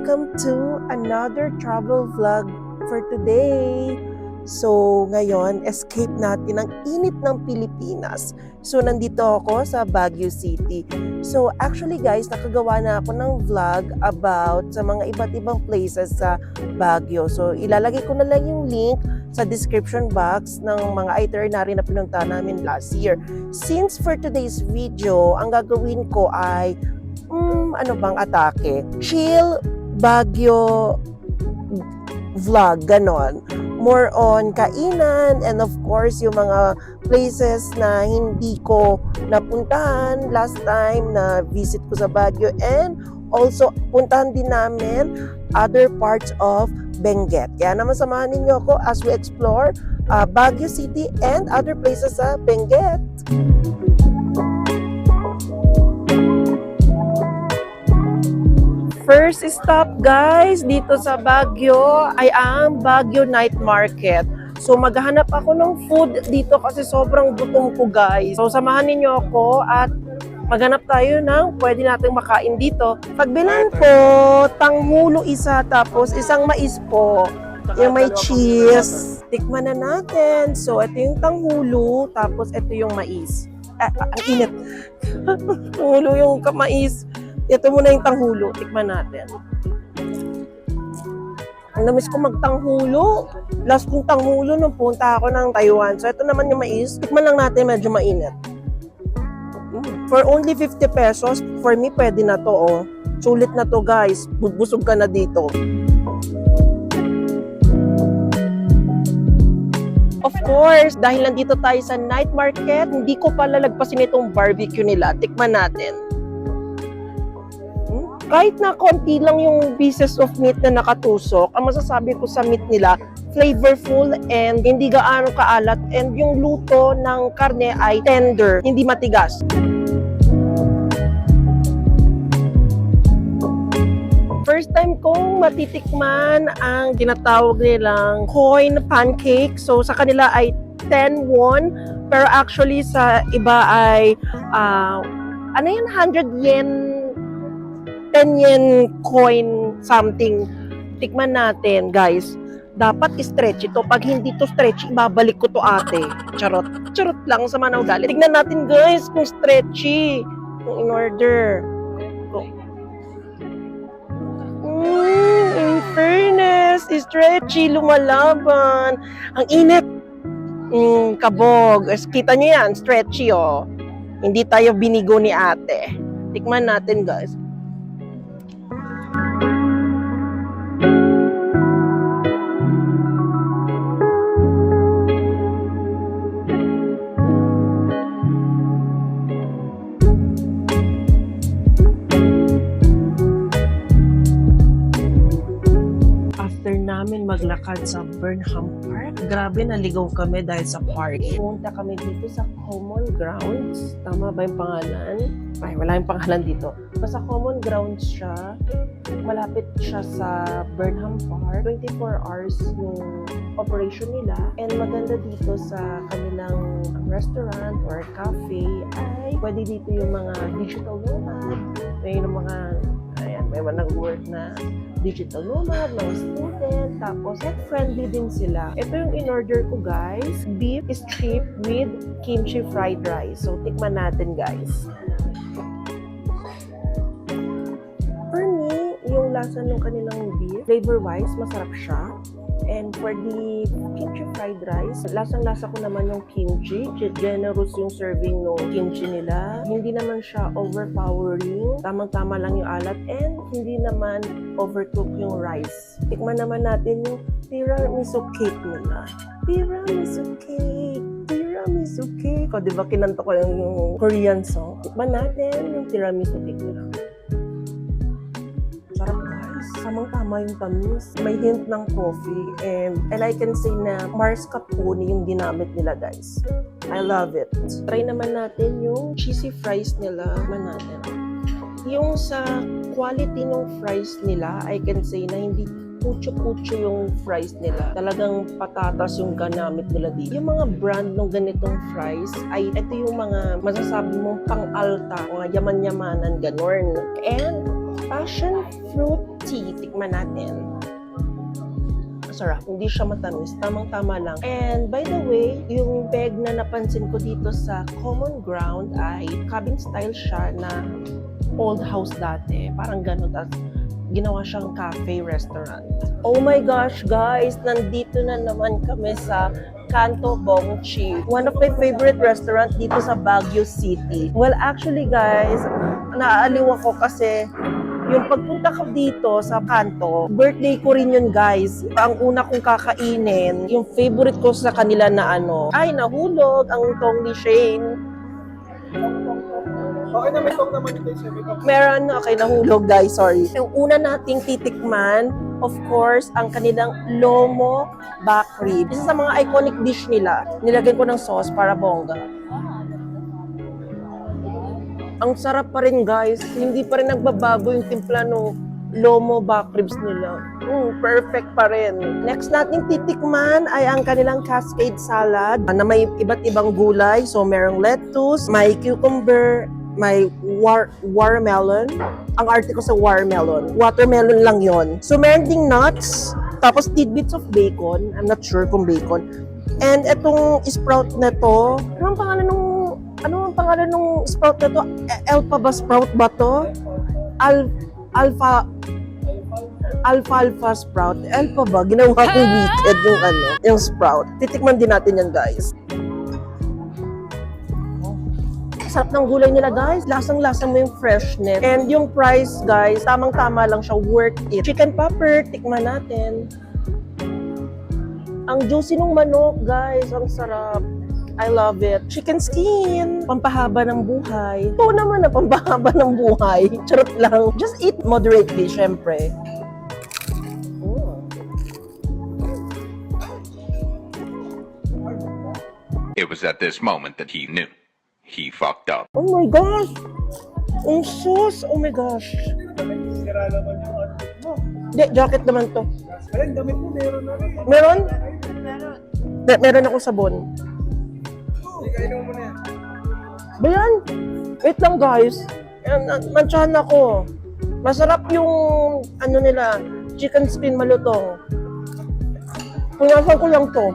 welcome to another travel vlog for today. So, ngayon, escape natin ang init ng Pilipinas. So, nandito ako sa Baguio City. So, actually guys, nakagawa na ako ng vlog about sa mga iba't ibang places sa Baguio. So, ilalagay ko na lang yung link sa description box ng mga itinerary na pinunta namin last year. Since for today's video, ang gagawin ko ay ano bang atake? Chill Baguio vlog, ganon. More on kainan and of course yung mga places na hindi ko napuntahan last time na visit ko sa Baguio, and also puntahan din namin other parts of Benguet. Kaya naman samahan ninyo ako as we explore Baguio City and other places sa Benguet. First stop guys, dito sa Baguio ay ang Baguio Night Market. So maghahanap ako ng food dito kasi sobrang gutom ko guys. So samahan ninyo ako at maghanap tayo ng pwede nating makain dito. Pagbilan po, tanghulo isa tapos isang mais po. Yung may cheese. Tikman na natin. So ito yung tanghulo tapos ito yung mais. Ang init. Tanghulo yung mais. Ito muna yung tanghulo. Tikman natin. Ang namis ko magtanghulo. Last kong tanghulo nung punta ako ng Taiwan. So, ito naman yung mais. Tikman lang natin, medyo mainit. For only 50 pesos, for me, pwede na to, oh. Sulit na to, guys. Busog ka na dito. Of course, dahil nandito tayo sa night market, hindi ko pala lagpasin itong barbecue nila. Tikman natin. Kahit na konti lang yung pieces of meat na nakatusok, ang masasabi ko sa meat nila, flavorful and hindi gaano kaalat, and yung luto ng karne ay tender, hindi matigas. First time kong matitikman ang ginatawag nilang coin pancake. So sa kanila ay 10 won, pero actually sa iba ay 100 yen, 10 yen coin something. Tikman natin, guys. Dapat stretch ito. Pag hindi to stretch, ibabalik ko to ate. Charot. Charot lang sa manaw galit. Tignan natin, guys, kung stretchy. Kung in order. In fairness, stretchy, lumalaban. Ang init. Kabog. Kita nyo yan, stretchy, oh. Hindi tayo binigo ni ate. Tikman natin, guys. Namin maglakad sa Burnham Park. Grabe, naligaw kami dahil sa park. Pumunta kami dito sa Common Grounds. Tama ba yung pangalan? Ay, wala yung pangalan dito. Basta Common Grounds siya. Malapit siya sa Burnham Park. 24 hours yung operation nila. And maganda dito sa kanilang restaurant or cafe ay pwede dito yung mga digital nomad. May mga, ayan, may mga nag-work na digital nomad, mga student, tapos pet-friendly din sila. Ito yung in-order ko, guys. Beef strip with kimchi fried rice. So, tikman natin, guys. For me, yung lasa ng kanilang beef, flavor-wise, masarap siya. And for the kimchi fried rice, lasang-lasa ko naman yung kimchi. Generous yung serving ng kimchi nila. Hindi naman siya overpowering. Tamang-tama lang yung alat. And hindi naman overcook yung rice. Tikman naman natin yung tiramisu cake nila. Tiramisu cake. Tiramisu cake. O, diba kinanto ko yung Korean song? Tikman natin yung tiramisu cake nila. Sarap, guys. Tamang-tama yung tamis. May hint ng coffee. And I can say na mascarpone yung ginamit nila, guys. I love it. Try naman natin yung cheesy fries nila. Tikman natin. Yung sa quality ng fries nila, I can say na hindi kutso-kutso yung fries nila. Talagang patatas yung ganamit nila dito. Yung mga brand ng ganitong fries ay ito yung mga masasabi mong pang-alta, mga yaman-yamanan, ganon. And Passion fruit tea. Tikman natin. Masarap. Hindi siya matamis. Tamang-tama lang. And by the way, yung bag na napansin ko dito sa Common Ground ay cabin style siya na old house dati. Parang ganun. At ginawa siyang cafe restaurant. Oh my gosh, guys! Nandito na naman kami sa Canto Bong Chi. One of my favorite restaurant dito sa Baguio City. Well, actually guys, naaaliw ako kasi yung pagpunta ko dito sa Kanto, birthday ko rin yun guys. Ang una kong kakainin, yung favorite ko sa kanila na ay nahulog ang tong ni Shane. Okay na, may tong naman ito yung Meron, okay, nahulog guys, sorry. Yung una nating titikman, of course, ang kanilang lomo back rib. Isa sa mga iconic dish nila. Nilagyan ko ng sauce para bongga. Ang sarap pa rin guys. Hindi pa rin nagbabago yung timpla ng lomo back ribs nila. Perfect pa rin. Next nating titikman ay ang kanilang cascade salad na may iba't ibang gulay. So merong lettuce, may cucumber, may watermelon. Ang arte ko sa watermelon. Watermelon lang yon. So meron ding nuts, tapos tidbits of bacon. I'm not sure kung bacon. And etong sprout na to, ano ang pangalan nung sprout na to? Elpa ba sprout ba to? Alpha sprout. Elpa ba? Ginawa kong wicked yung sprout. Titikman din natin yan guys. Sarap ng gulay nila guys. Lasang-lasa mo yung freshness. And yung price guys, tamang-tama lang siya. Worth it. Chicken popper, tikman natin. Ang juicy ng manok guys. Ang sarap. I love it. Chicken skin. Pampahaba ng buhay. Ito naman na pampahaba ng buhay. Charot lang. Just eat moderately, syempre. It was at this moment that he knew. He fucked up. Oh my gosh! Ang sauce! Oh my gosh! Sira naman yung mo. Hindi, jacket naman to. Ayun, damit mo, meron na rin. Meron? Meron ako sabon. Kainom mo na yan. Ba yan? Wait lang guys. Mantsahan ako. Masarap yung nila, chicken skin malutong. Punasan ko lang to.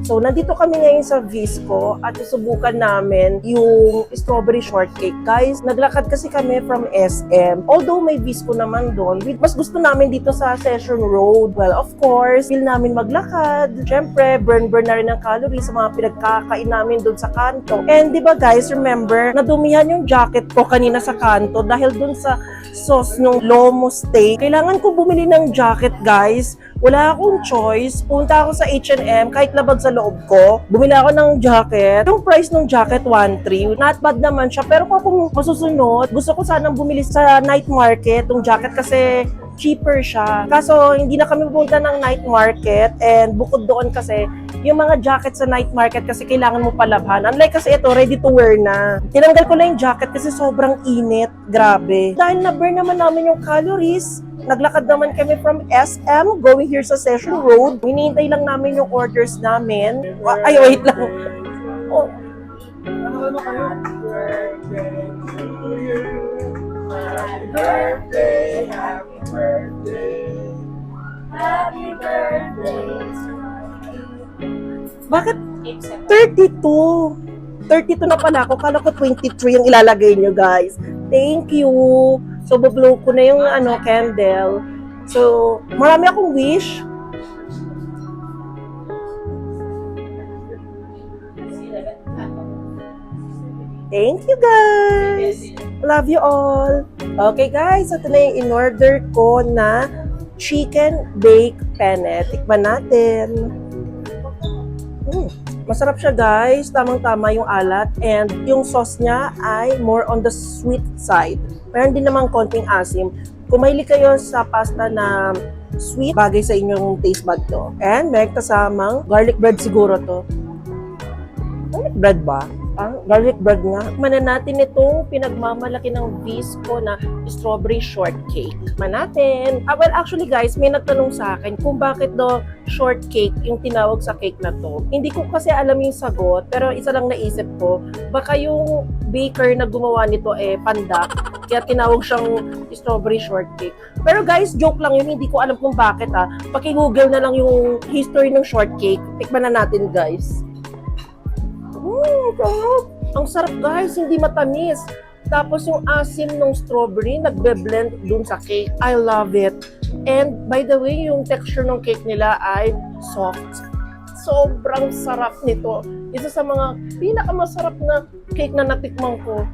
So, nandito kami ngayon sa Visco at susubukan namin yung strawberry shortcake. Guys, naglakad kasi kami from SM. Although may Visco naman doon, mas gusto namin dito sa Session Road. Well, of course, feel namin maglakad. Siyempre, burn na rin ang calories sa mga pinagkakain namin doon sa kanto. And di ba guys, remember, nadumihan yung jacket ko kanina sa kanto dahil doon sa sauce ng lomo steak. Kailangan ko bumili ng jacket guys. Wala akong choice. Punta ako sa H&M, kahit labag sa loob ko. Bumili ako ng jacket. Yung price ng jacket, 1,300. Not bad naman siya. Pero kung masusunod, gusto ko sanang bumili sa night market yung jacket kasi cheaper siya. Kaso, hindi na kami pupunta ng night market. And bukod doon kasi, yung mga jacket sa night market kasi kailangan mo palabhan. Unlike kasi ito, ready to wear na. Tinanggal ko na yung jacket kasi sobrang init. Grabe. Dahil na-burn naman namin yung calories, naglakad naman kami from SM going here sa Session Road. Hinihintay lang namin yung orders namin. Ay, wait lang. Oh. Ano kayo? Birthday to you. Happy birthday, happy birthday. Happy birthday to you. Bakit 32? 32 na pala ako. Kala ko 23 yung ilalagay nyo, guys. Thank you. So, bablow ko na yung candle. So, marami akong wish. Thank you, guys. Love you all. Okay, guys. Ito na yung in-order ko na chicken baked penne. Tikman natin. Masarap siya guys, tamang-tama yung alat and yung sauce niya ay more on the sweet side. Meron din namang konting asim. Kung mahilig kayo sa pasta na sweet, bagay sa inyong taste bud to. And may kasamang garlic bread siguro to. Garlic bread ba? Garlic bread nga. Manan natin itong pinagmamalaki ng Visco na strawberry shortcake. Natin. Well, actually guys, may nagtanong sa akin kung bakit daw shortcake yung tinawag sa cake na to. Hindi ko kasi alam yung sagot, pero isa lang naisip ko, baka yung baker na gumawa nito pandak, kaya tinawag siyang strawberry shortcake. Pero guys, joke lang yun, hindi ko alam kung bakit Paki-google na lang yung history ng shortcake. Tikman na natin guys. Sarap. Ang sarap guys, hindi matamis. Tapos yung asim ng strawberry, nagbe-blend dun sa cake. I love it. And by the way, yung texture ng cake nila ay soft. Sobrang sarap nito. Isa sa mga pinakamasarap na cake na natikman ko.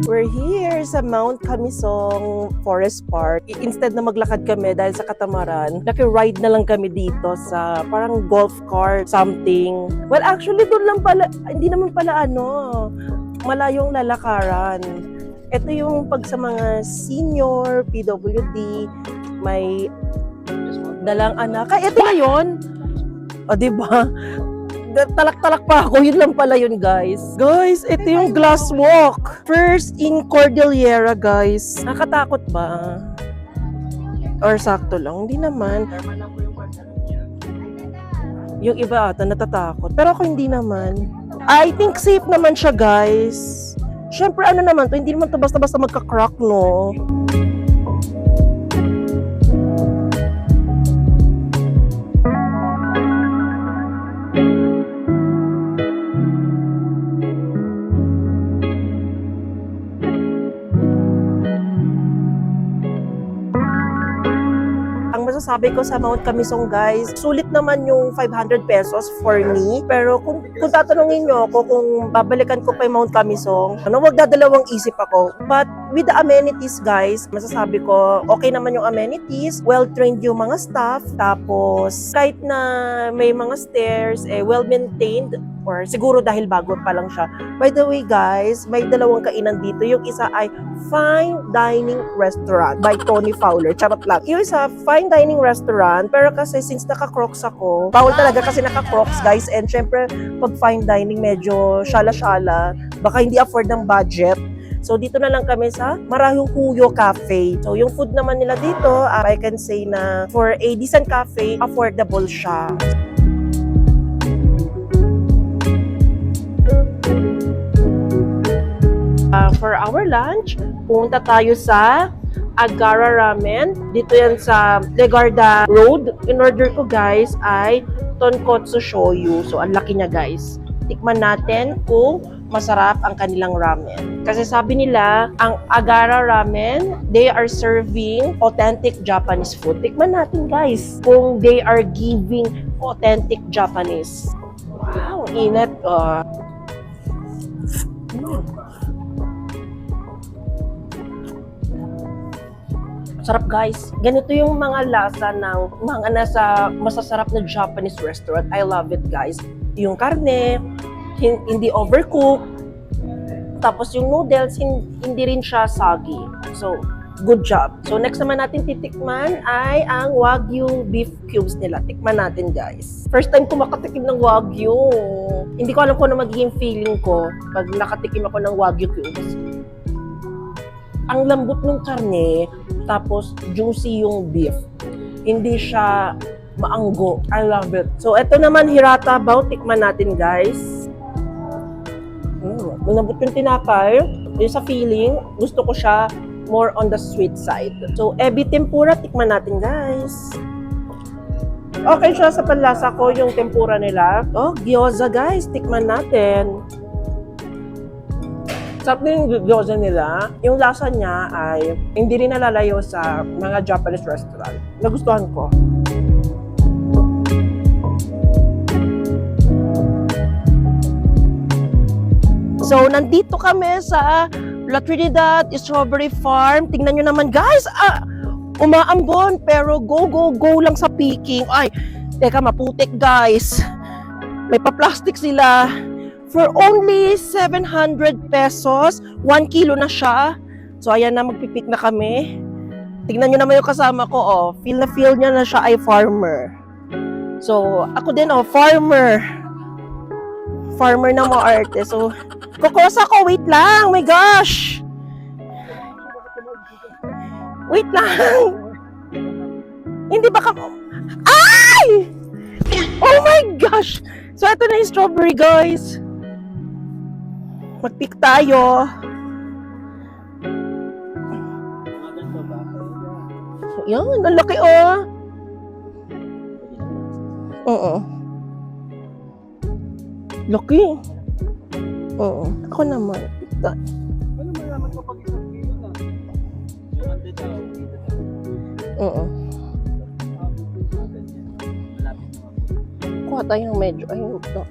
We're here sa Mount Camisong Forest Park. Instead na maglakad kami dahil sa katamaran, naki-ride na lang kami dito sa parang golf cart something. Well, actually doon lang pala, hindi naman pala malayong lalakaran. Ito yung pag sa mga senior, PWD, may dalang anak. Ay, ito na yun. O, diba? Talak-talak pa ako. Yun lang pala yun, guys. Guys, ito yung glass walk. First in Cordillera, guys. Nakatakot ba? Or sakto lang? Hindi naman. Yung iba ata natatakot. Pero ako hindi naman. I think safe naman siya, guys. Siyempre, ano naman to? Hindi naman to basta-basta magka-crack, no? Masasabi ko sa Mount Camisong guys, sulit naman yung 500 pesos for me. Pero kung tatanungin nyo ako kung babalikan ko pa yung Mount Camisong, wag dadalawang isip ako. But with the amenities guys, masasabi ko, okay naman yung amenities, well-trained yung mga staff, tapos kahit na may mga stairs, well-maintained, or siguro dahil bago pa lang siya. By the way guys, may dalawang kainan dito. Yung isa ay Fine Dining Restaurant by Tony Fowler. Charot lang. Yung isa, Fine Dining Restaurant. Pero kasi since naka-crocs ako, bawal talaga kasi naka-crocs guys. And syempre, pag fine dining, medyo syala-syala. Baka hindi afford ng budget. So dito na lang kami sa Marahuyo Cafe. So yung food naman nila dito, I can say na for a decent cafe, affordable siya. For our lunch, pumunta tayo sa Agara Ramen. Dito yan sa Legarda Road. In order ko guys ay tonkotsu shoyu. So ang laki niya guys. Tikman natin kung masarap ang kanilang ramen. Kasi sabi nila, ang Agara Ramen, they are serving authentic Japanese food. Tikman natin guys kung they are giving authentic Japanese. Wow, init. Sarap guys. Ganito yung mga lasa ng mga nasa masasarap na Japanese restaurant. I love it guys. Yung karne, hindi overcooked. Tapos yung noodles, hindi rin siya soggy. So, good job. So, next naman natin titikman ay ang Wagyu beef cubes nila. Tikman natin guys. First time ko makatikim ng Wagyu. Hindi ko alam kung ano magiging feeling ko pag nakatikim ako ng Wagyu cubes. Ang lambot ng karne, tapos juicy yung beef. Hindi siya maanggo. I love it. So, ito naman Hirata Bao. Tikman natin, guys. Malambot yung tinapay. Yung sa feeling, gusto ko siya more on the sweet side. So, ebi tempura. Tikman natin, guys. Okay siya sa panlasa ko, yung tempura nila. Oh, gyoza, guys. Tikman natin. Sarap din yung gyoza nila. Yung lasa niya ay hindi rin nalalayo sa mga Japanese restaurant. Nagustuhan ko. So, nandito kami sa La Trinidad Strawberry Farm. Tingnan nyo naman, guys. Umaambon, pero go lang sa picking. Ay, teka, maputik, guys. May pa-plastic sila. For only 700 pesos, 1 kilo na siya. So, ayan na, magpipik na kami. Tingnan nyo naman yung kasama ko, oh. Feel na feel niya na siya ay farmer. So, ako din, oh, farmer. Farmer na mo arte. So, kukosa ko, wait lang. My gosh! Wait lang. Hindi ba ka... Ay! Oh my gosh! So, ito na yung strawberry, guys. Mag-pick tayo. Yan, ang laki, oh. Oo. Laki. Oo. Ako naman. Ano malaman ko pag isang kilo na? 200 daw. Oo. Malapit na. Kuha tayo ng medyo. Ayun ito.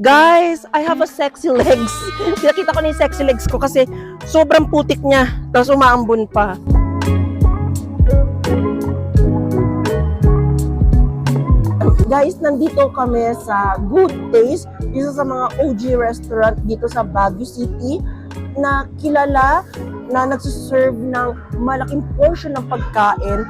Guys, I have a sexy legs. Pinakita ko na yung sexy legs ko kasi sobrang putik niya. Tapos umaambon pa. Guys, nandito kami sa Good Taste, isa sa mga OG restaurant dito sa Baguio City na kilala na nagsiserve ng malaking portion ng pagkain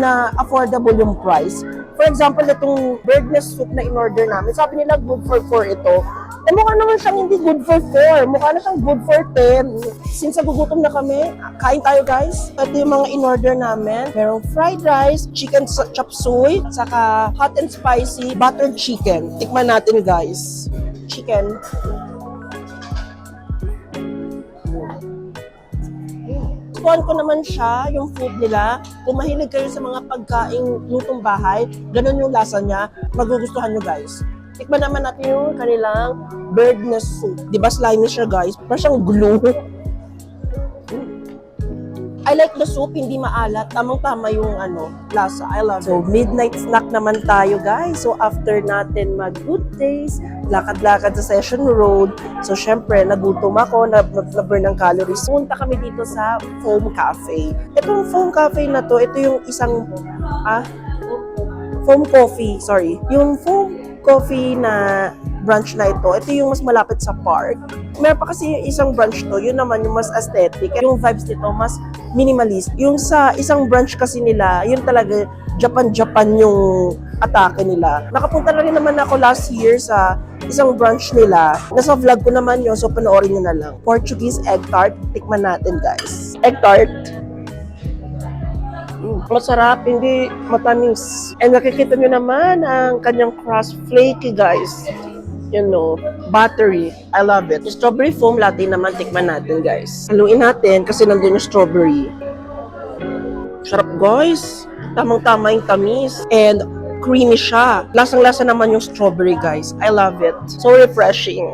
na affordable yung price. For example, itong bird nest soup na in-order namin, sabi nila good for 4 ito. Eh mukha naman siyang hindi good for 4. Mukha na siyang good for 10. Since nagugutom na kami, kain tayo guys. Ito yung mga in-order namin. Merong fried rice, chicken chop suey, saka hot and spicy buttered chicken. Tikman natin guys. Chicken. Gustuhan ko naman siya, yung food nila. Kung mahilig kayo sa mga pagkaing lutong bahay, ganun yung lasa niya, magugustuhan nyo guys. Tikman naman natin yung kanilang bird nest soup. Di ba slimy siya guys? Parang siyang glue. I like the soup, hindi maalat. Tamang-tama yung lasa. I love it. So, midnight snack naman tayo guys. So, after natin mag-good days, lakad-lakad sa Session Road. So, syempre, nagutom ako, na-burn ng calories. Punta kami dito sa Foam Cafe. Itong Foam Cafe na to, ito yung isang, Foam Coffee, sorry. Yung Foam Coffee na branch na ito yung mas malapit sa park. Meron pa kasi yung isang branch to, yun naman yung mas aesthetic. Yung vibes nito, mas minimalist. Yung sa isang branch kasi nila, yun talaga, Japan yung atake nila. Nakapunta na rin naman ako last year sa isang branch nila. Nasa vlog ko naman yun, so panoorin nyo na lang. Portuguese egg tart, tikman natin guys. Egg tart. Masarap, hindi matamis. And nakikita nyo naman ang kanyang crust, flaky guys. You know, buttery. I love it. Yung strawberry foam latte naman, tikman natin guys. Haluin natin kasi nandun yung strawberry. Sarap guys. Tamang-tama yung tamis. And creamy siya. Lasang-lasa naman yung strawberry guys. I love it. So refreshing.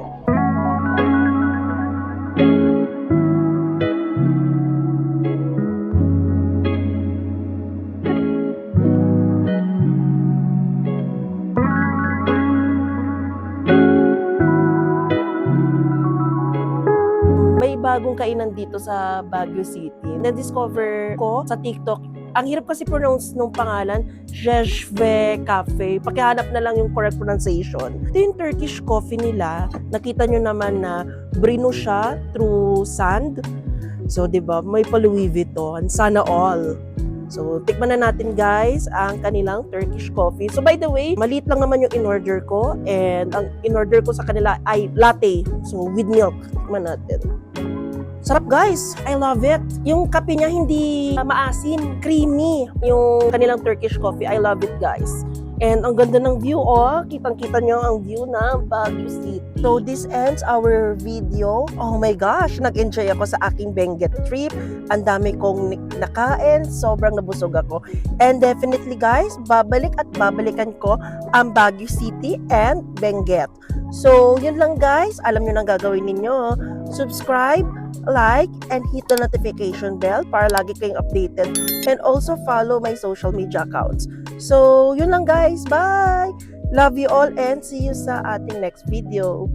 Bagong kainan dito sa Baguio City. Na-discover ko sa TikTok. Ang hirap kasi pronounce nung pangalan, Jejve Cafe. Pakihanap na lang yung correct pronunciation. Ito yung Turkish coffee nila. Nakita nyo naman na brino siya through sand. So, di ba, may pa Louis Vuitton. Sana all. So, tikman na natin guys ang kanilang Turkish coffee. So, by the way, maliit lang naman yung in-order ko. And ang in-order ko sa kanila ay latte. So, with milk. Tikman natin. Sarap guys, I love it. Yung kape niya hindi maasim, creamy. Yung kanilang Turkish coffee, I love it guys. And ang ganda ng view, oh. Kitang-kita nyo ang view ng Baguio City. So this ends our video. Oh my gosh, nag-enjoy ako sa aking Benguet trip. Ang dami kong nakain, sobrang nabusog ako. And definitely guys, babalik at babalikan ko ang Baguio City and Benguet. So yun lang guys, alam nyo nang gagawin ninyo. Subscribe, like, and hit the notification bell para lagi kayong updated. And also follow my social media accounts. So, yun lang guys. Bye! Love you all and see you sa ating next video.